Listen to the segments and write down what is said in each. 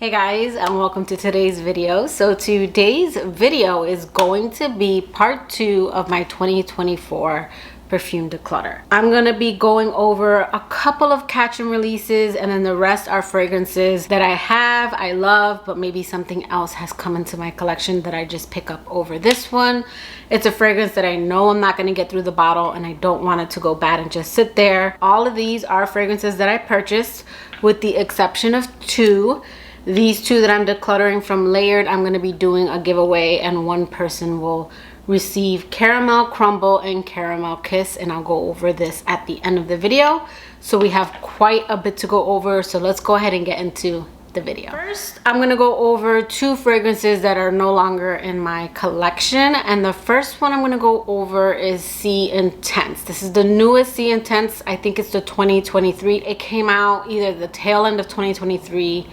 Hey guys, and welcome to today's video. So today's video is going to be part 2 of my 2024 Perfume Declutter. I'm going to be going over a couple of catch and releases, and then the rest are fragrances that I love, but maybe something else has come into my collection that I just pick up over this one. It's a fragrance that I know I'm not going to get through the bottle, and I don't want it to go bad and just sit there. All of these are fragrances that I purchased, with the exception of 2. These 2 that I'm decluttering from Layered, I'm going to be doing a giveaway, and one person will receive Caramel Crumble and Caramel Kiss, and I'll go over this at the end of the video. So we have quite a bit to go over, so let's go ahead and get into the video. First, I'm going to go over 2 fragrances that are no longer in my collection, and the first one I'm going to go over is Sea Intense. This is the newest Sea Intense. I think it's the 2023. It came out either the tail end of 2023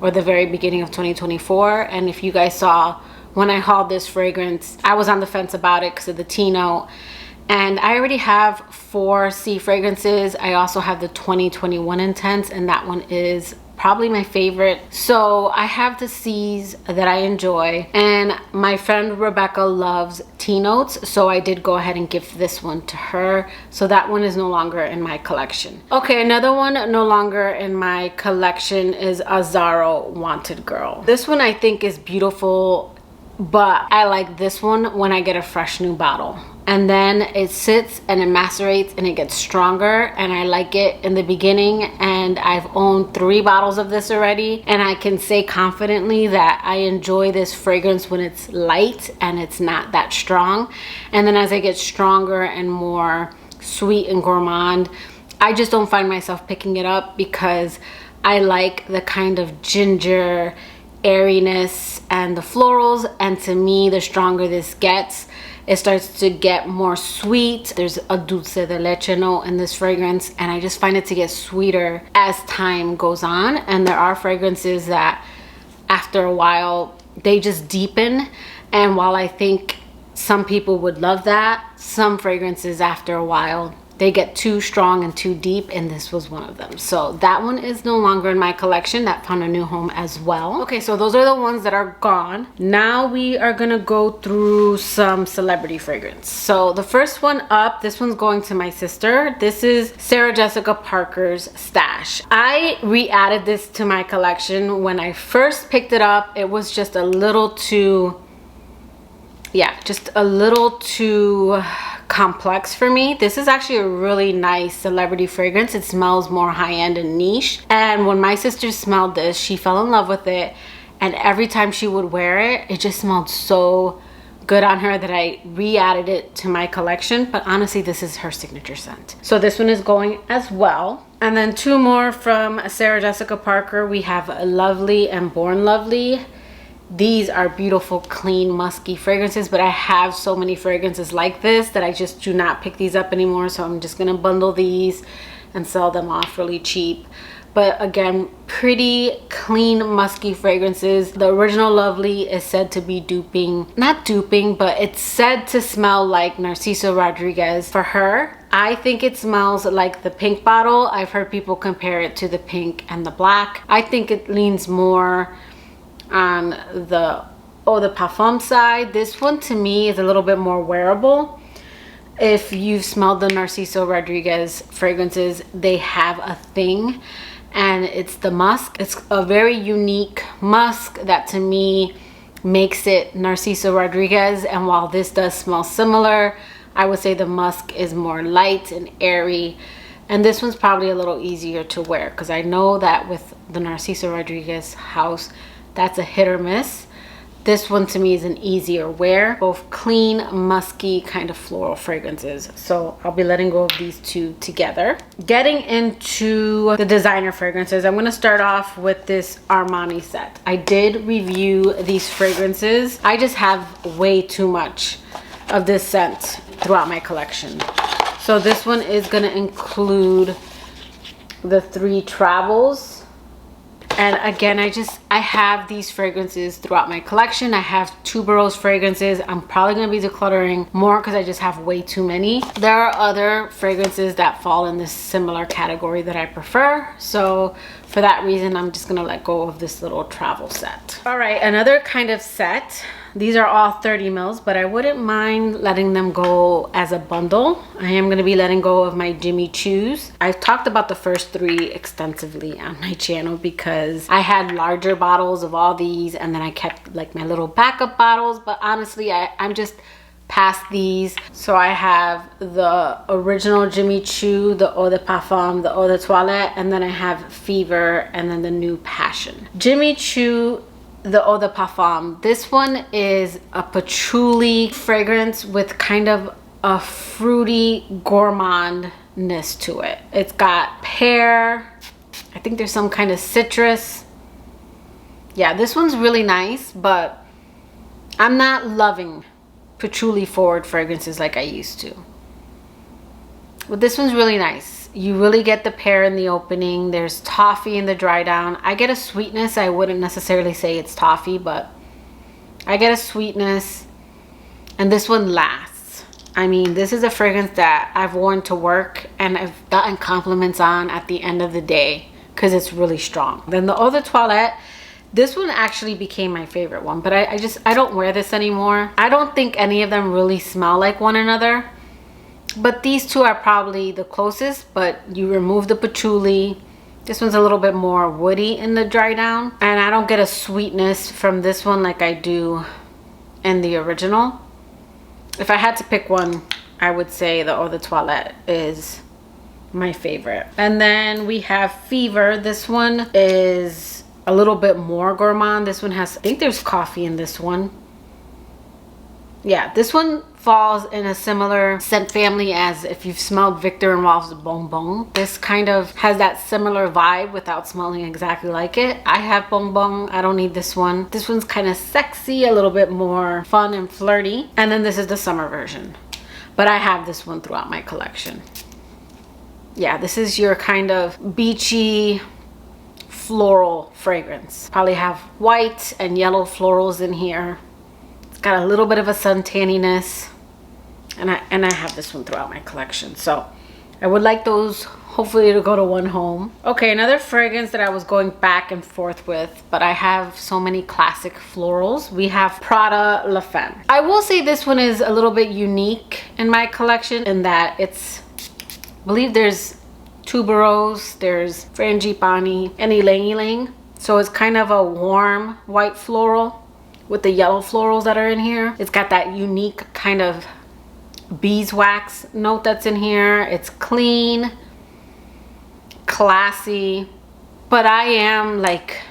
or the very beginning of 2024. And if you guys saw when I hauled this fragrance, I was on the fence about it because of the tea note. And I already have 4 Sea fragrances. I also have the 2021 Intense, and that one is probably my favorite. So I have the Seas that I enjoy, and my friend Rebecca loves tea notes, so I did go ahead and give this one to her. So that one is no longer in my collection. Okay, another one no longer in my collection is Azzaro Wanted Girl. This one I think is beautiful, but I like this one when I get a fresh new bottle, and then it sits and it macerates and it gets stronger, and I like it in the beginning. And I've owned 3 bottles of this already, and I can say confidently that I enjoy this fragrance when it's light and it's not that strong. And then as I get stronger and more sweet and gourmand, I just don't find myself picking it up, because I like the kind of ginger airiness and the florals, and to me, the stronger this gets, it starts to get more sweet. There's a dulce de leche note in this fragrance, and I just find it to get sweeter as time goes on. And there are fragrances that after a while they just deepen, and while I think some people would love that, some fragrances after a while they get too strong and too deep, and this was one of them. So that one is no longer in my collection. That found a new home as well. Okay, so those are the ones that are gone. Now we are gonna go through some celebrity fragrance. So the first one up, this one's going to my sister. This is Sarah Jessica Parker's Stash. I re-added this to my collection. When I first picked it up, it was just a little too, complex for me. This is actually a really nice celebrity fragrance. It smells more high-end and niche, and when my sister smelled this, she fell in love with it, and every time she would wear it, it just smelled so good on her that I re-added it to my collection. But honestly, this is her signature scent, so this one is going as well. And then 2 more from Sarah Jessica Parker. We have Lovely and Born Lovely. These are beautiful, clean, musky fragrances, but I have so many fragrances like this that I just do not pick these up anymore. So I'm just gonna bundle these and sell them off really cheap. But again, pretty clean, musky fragrances. The original Lovely is said to be not duping, but it's said to smell like Narciso Rodriguez for her. I think it smells like the pink bottle. I've heard people compare it to the pink and the black. I think it leans more on the eau de parfum side. This one to me is a little bit more wearable. If you've smelled the Narciso Rodriguez fragrances, they have a thing, and it's the musk. It's a very unique musk that to me makes it Narciso Rodriguez. And while this does smell similar, I would say the musk is more light and airy, and this one's probably a little easier to wear, because I know that with the Narciso Rodriguez house, that's a hit or miss. This one to me is an easier wear. Both clean, musky, kind of floral fragrances. So I'll be letting go of these 2 together. Getting into the designer fragrances, I'm gonna start off with this Armani set. I did review these fragrances. I just have way too much of this scent throughout my collection. So this one is gonna include the 3 Travels. And again, I have these fragrances throughout my collection. I have tuberose fragrances. I'm probably gonna be decluttering more because I just have way too many. There are other fragrances that fall in this similar category that I prefer. So for that reason, I'm just gonna let go of this little travel set. All right, another kind of set. These are all 30 mils, but I wouldn't mind letting them go as a bundle. I am gonna be letting go of my Jimmy Choos. I've talked about the first 3 extensively on my channel because I had larger bottles of all these, and then I kept like my little backup bottles, but honestly, I'm just past these. So I have the original Jimmy Choo, the Eau de Parfum, the Eau de Toilette, and then I have Fever, and then the new Passion. Jimmy Choo, the Eau de Parfum. This one is a patchouli fragrance with kind of a fruity gourmandness to it. It's got pear, I think there's some kind of citrus. Yeah, this one's really nice, but I'm not loving patchouli forward fragrances like I used to. But this one's really nice. You really get the pear in the opening. There's toffee in the dry down. I get a sweetness. I wouldn't necessarily say it's toffee, but I get a sweetness. And this one lasts. I mean, this is a fragrance that I've worn to work and I've gotten compliments on at the end of the day because it's really strong. Then the Eau de Toilette, this one actually became my favorite one, but I don't wear this anymore. I don't think any of them really smell like one another, but these two are probably the closest. But you remove the patchouli. This one's a little bit more woody in the dry down, and I don't get a sweetness from this one like I do in the original. If I had to pick one, I would say the Eau de Toilette is my favorite. And then we have Fever. This one is a little bit more gourmand. This one has, I think there's coffee in this one. Yeah, this one falls in a similar scent family as if you've smelled Victor and Rolf's Bonbon. This kind of has that similar vibe without smelling exactly like it. I have Bonbon, I don't need this one. This one's kind of sexy, a little bit more fun and flirty. And then this is the summer version. But I have this one throughout my collection. Yeah, this is your kind of beachy, floral fragrance. Probably have white and yellow florals in here. It's got a little bit of a suntaniness, and I have this one throughout my collection. So I would like those hopefully to go to one home. Okay, another fragrance that I was going back and forth with, but I have so many classic florals. We have Prada La Femme. I will say this one is a little bit unique in my collection in that it's, I believe there's tuberose, there's frangipani, and ylang ylang. So it's kind of a warm white floral with the yellow florals that are in here. It's got that unique kind of beeswax note that's in here. It's clean, classy, but I am like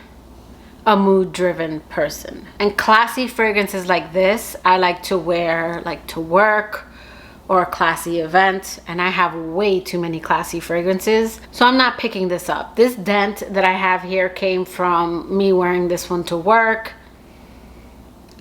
a mood driven person, and classy fragrances like this I like to wear like to work or a classy event, and I have way too many classy fragrances, so I'm not picking this up. This dent that I have here came from me wearing this one to work,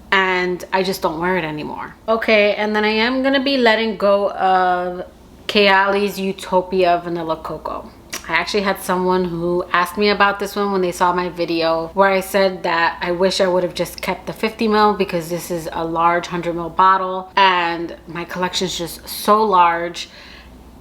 and I just don't wear it anymore. Okay, and then I am gonna be letting go of Kayali's Utopia Vanilla Cocoa. I actually had someone who asked me about this one when they saw my video where I said that I wish I would have just kept the 50 ml because this is a large 100 ml bottle and my collection is just so large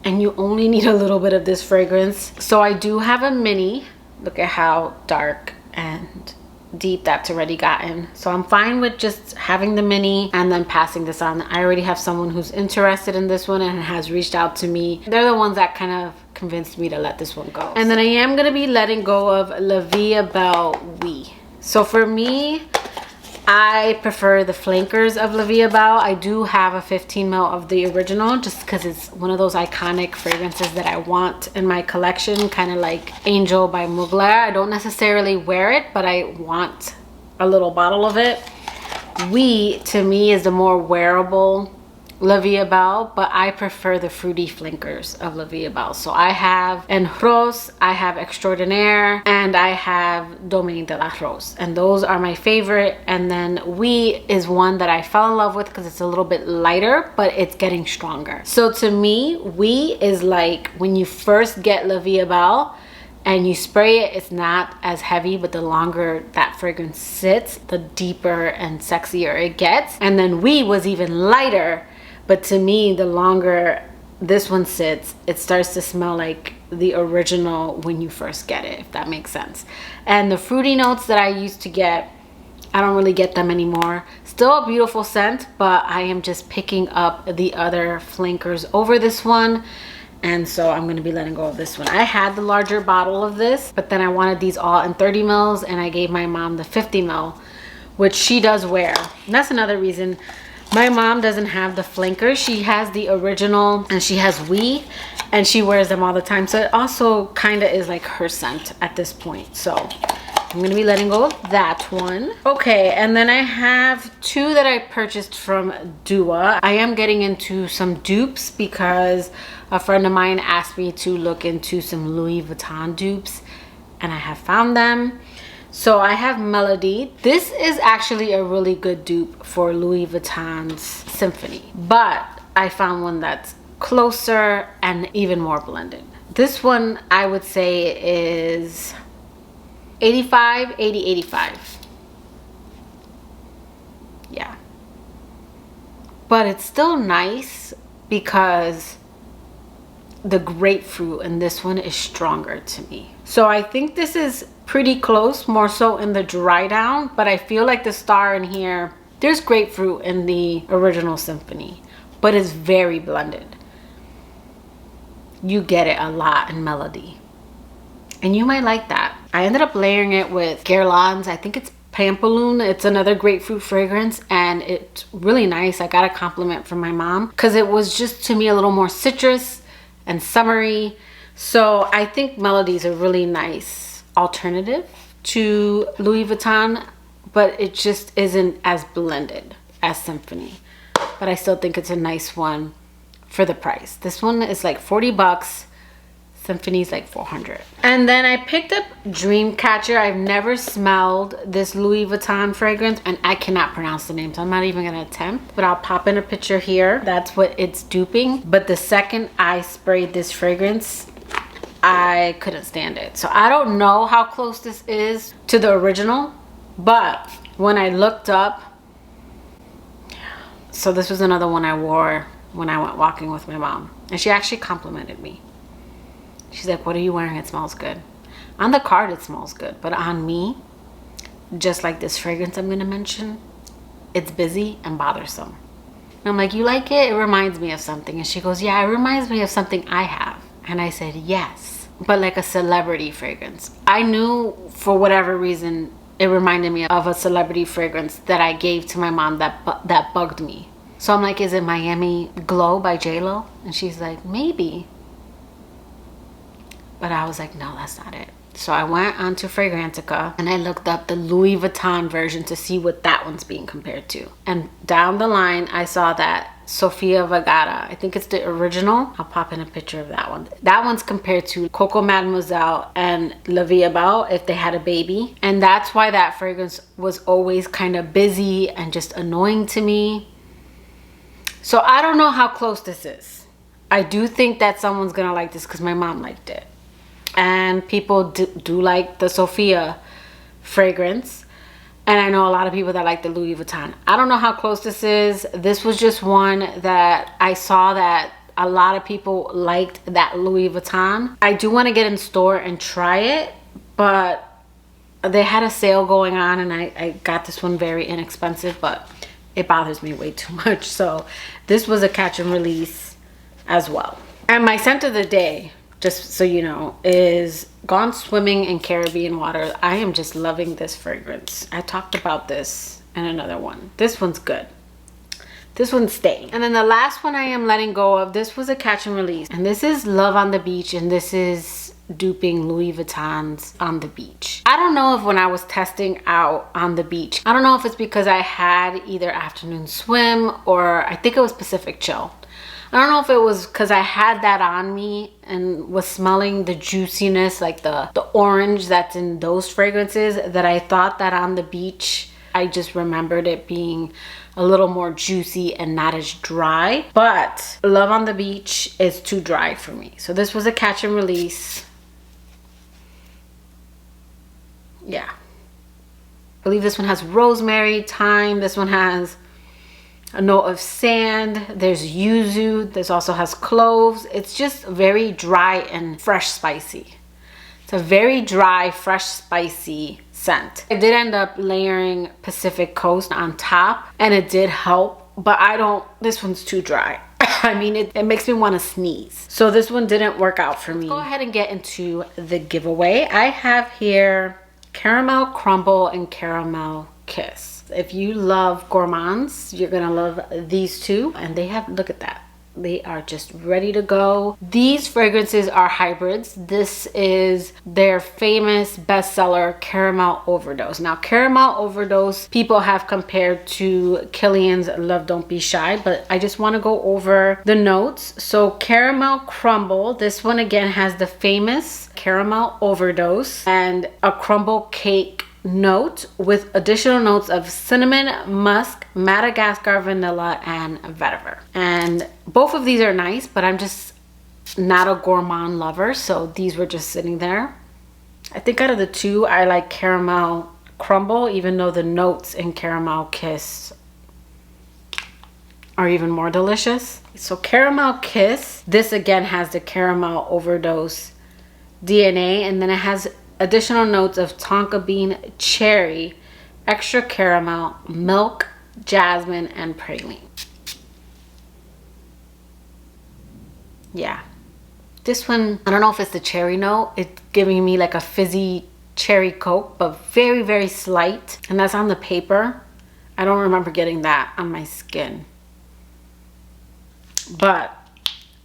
and you only need a little bit of this fragrance. So I do have a mini. Look at how dark and deep that's already gotten. So I'm fine with just having the mini and then passing this on. I already have someone who's interested in this one and has reached out to me. They're the ones that kind of convinced me to let this one go. And then I am going to be letting go of La Vie Belle Oui. So for me, I prefer the flankers of La Vie Belle. I do have a 15 ml of the original just because it's one of those iconic fragrances that I want in my collection, kind of like Angel by Mugler. I don't necessarily wear it, but I want a little bottle of it. Oui, to me, is the more wearable La Vie Belle, but I prefer the fruity flankers of La Vie Belle. So I have En Rose, I have Extraordinaire, and I have Domaine de la Rose. And those are my favorite. And then Oui is one that I fell in love with because it's a little bit lighter, but it's getting stronger. So to me, Oui is like when you first get La Vie Belle and you spray it, it's not as heavy, but the longer that fragrance sits, the deeper and sexier it gets. And then Oui was even lighter, but to me, the longer this one sits, it starts to smell like the original when you first get it, if that makes sense. And the fruity notes that I used to get, I don't really get them anymore. Still a beautiful scent, but I am just picking up the other flankers over this one. And so I'm gonna be letting go of this one. I had the larger bottle of this, but then I wanted these all in 30 mils, and I gave my mom the 50 mil, which she does wear. And that's another reason my mom doesn't have the flankers. She has the original and she has We, and she wears them all the time. So it also kind of is like her scent at this point. So I'm gonna be letting go of that one. Okay, and then I have two that I purchased from Dua. I am getting into some dupes because a friend of mine asked me to look into some Louis Vuitton dupes, and I have found them. So I have Melody. This is actually a really good dupe for Louis Vuitton's Symphony, but I found one that's closer and even more blended. This one I would say is 85, 80, 85. Yeah. But it's still nice because the grapefruit in this one is stronger to me. So I think this is pretty close, more so in the dry down, but I feel like the star in here, there's grapefruit in the original Symphony, but it's very blended. You get it a lot in Melody, and you might like that. I ended up layering it with Guerlain's, I think it's Pampaloon. It's another grapefruit fragrance, and it's really nice. I got a compliment from my mom because it was just, to me, a little more citrus and summery. So I think Melody is a really nice alternative to Louis Vuitton, but it just isn't as blended as Symphony. But I still think it's a nice one for the price. This one is like 40 bucks. Symphony's like 400. And then I picked up Dreamcatcher. I've never smelled this Louis Vuitton fragrance, and I cannot pronounce the name, so I'm not even gonna attempt, but I'll pop in a picture here. That's what it's duping. But the second I sprayed this fragrance, I couldn't stand it. So I don't know how close this is to the original, but when I looked up, so this was another one I wore when I went walking with my mom, and she actually complimented me. She's like, what are you wearing? It smells good. On the card, it smells good, but on me, just like this fragrance I'm gonna mention, it's busy and bothersome. And I'm like, you like it? It reminds me of something. And she goes, yeah, it reminds me of something I have. And I said, yes, but like a celebrity fragrance. I knew for whatever reason, it reminded me of a celebrity fragrance that I gave to my mom that bugged me. So I'm like, is it Miami Glow by JLo? And she's like, maybe. But I was like, no, that's not it. So I went onto Fragrantica and I looked up the Louis Vuitton version to see what that one's being compared to. And down the line, I saw that Sofia Vergara, I think it's the original. I'll pop in a picture of that one. That one's compared to Coco Mademoiselle and La Vie Belle if they had a baby. And that's why that fragrance was always kind of busy and just annoying to me. So I don't know how close this is. I do think that someone's gonna like this because my mom liked it. And people do like the Sofia fragrance, and I know a lot of people that like the Louis Vuitton. I don't know how close this is. This was just one that I saw that a lot of people liked, that Louis Vuitton. I do want to get in store and try it, but they had a sale going on and I got this one very inexpensive, but it bothers me way too much. So this was a catch and release as well. And my scent of the day, just so you know, is Gone Swimming in Caribbean Water. I am just loving this fragrance. I talked about this in another one. This one's good. This one's staying. And then the last one I am letting go of, this was a catch and release. And this is Love on the Beach, and this is duping Louis Vuitton's On the Beach. I don't know if when I was testing out On the Beach, I don't know if it's because I had either afternoon swim or I think it was Pacific Chill. I don't know if it was because I had that on me and was smelling the juiciness, like the orange that's in those fragrances, that I thought that On the Beach, I just remembered it being a little more juicy and not as dry. But Love on the Beach is too dry for me. So this was a catch and release. Yeah. I believe this one has rosemary, thyme. This one has a note of sand. There's yuzu. This also has cloves. It's just very dry and fresh spicy. It's a very dry, fresh, spicy scent. I did end up layering Pacific Coast on top, and it did help, but this one's too dry. I mean, it makes me want to sneeze. So this one didn't work out for me. Let's go ahead and get into the giveaway. I have here Caramel Crumble and Caramel Kiss. If you love gourmands, you're gonna love these two. And they have, look at that. They are just ready to go. These fragrances are hybrids. This is their famous bestseller, Caramel Overdose. Now, Caramel Overdose, people have compared to Kilian's Love Don't Be Shy, but I just want to go over the notes. So Caramel Crumble, this one again has the famous Caramel Overdose and a crumble cake note with additional notes of cinnamon, musk, Madagascar vanilla, and vetiver. And both of these are nice, but I'm just not a gourmand lover, so these were just sitting there. I think out of the two, I like Caramel Crumble, even though the notes in Caramel Kiss are even more delicious. So Caramel Kiss, this again has the Caramel Overdose DNA, and then it has additional notes of tonka bean, cherry, extra caramel, milk, jasmine, and praline. Yeah, this one, I don't know if it's the cherry note. It's giving me like a fizzy cherry Coke, but very, very slight. And that's on the paper. I don't remember getting that on my skin. But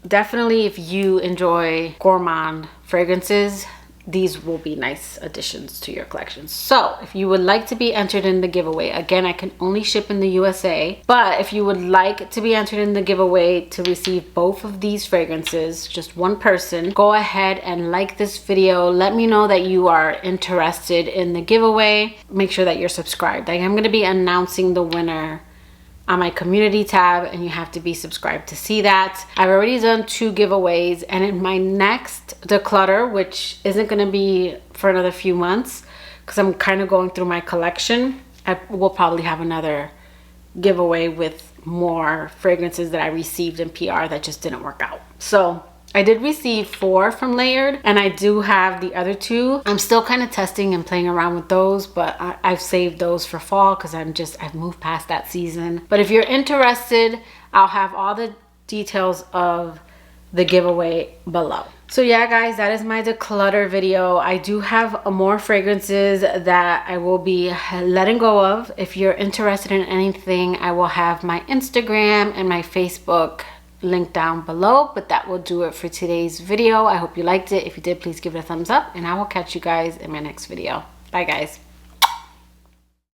definitely if you enjoy gourmand fragrances, these will be nice additions to your collection. So if you would like to be entered in the giveaway, again, I can only ship in the USA, but if you would like to be entered in the giveaway to receive both of these fragrances, just one person, go ahead and like this video. Let me know that you are interested in the giveaway. Make sure that you're subscribed. I am going to be announcing the winner on my community tab, and you have to be subscribed to see that. I've already done 2 giveaways, and in my next declutter, which isn't gonna be for another few months because I'm kind of going through my collection, I will probably have another giveaway with more fragrances that I received in PR that just didn't work out. So I did receive 4 from Layered, and I do have the other 2. I'm still kind of testing and playing around with those, but I've saved those for fall because I've moved past that season. But if you're interested, I'll have all the details of the giveaway below. So yeah, guys, that is my declutter video. I do have more fragrances that I will be letting go of. If you're interested in anything, I will have my Instagram and my Facebook link down below, but that will do it for today's video. I hope you liked it. If you did, please give it a thumbs up, and I will catch you guys in my next video. Bye, guys.